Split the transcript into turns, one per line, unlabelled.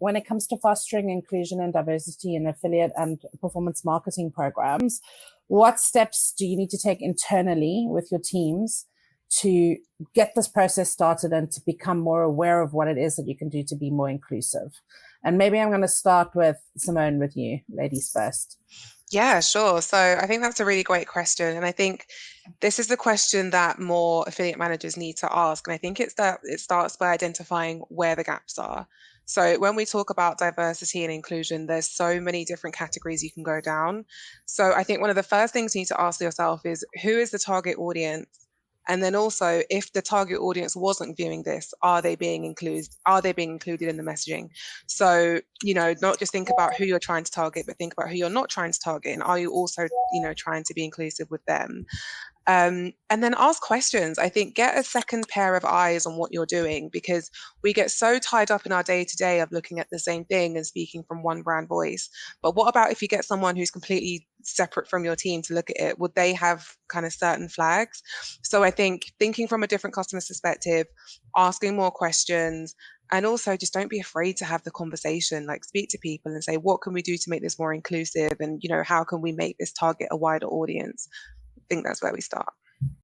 when it comes to fostering inclusion and diversity in affiliate and performance marketing programs, what steps do you need to take internally with your teams to get this process started and to become more aware of what it is that you can do to be more inclusive? And maybe I'm going to start with Simone, with you, ladies first.
Yeah, sure. So I think that's a really great question. And I think this is the question that more affiliate managers need to ask. And I think it's that it starts by identifying where the gaps are. So when we talk about diversity and inclusion, there's so many different categories you can go down. So I think one of the first things you need to ask yourself is, who is the target audience? And then also, if the target audience wasn't viewing this, are they being included? Are they being included in the messaging? So, not just think about who you're trying to target, but think about who you're not trying to target. And are you also, trying to be inclusive with them? And then ask questions. I think get a second pair of eyes on what you're doing, because we get so tied up in our day-to-day of looking at the same thing and speaking from one brand voice. But what about if you get someone who's completely separate from your team to look at it? Would they have kind of certain flags? So I think thinking from a different customer perspective, asking more questions, and also just don't be afraid to have the conversation, like speak to people and say, what can we do to make this more inclusive? And, how can we make this target a wider audience? I think that's where we start.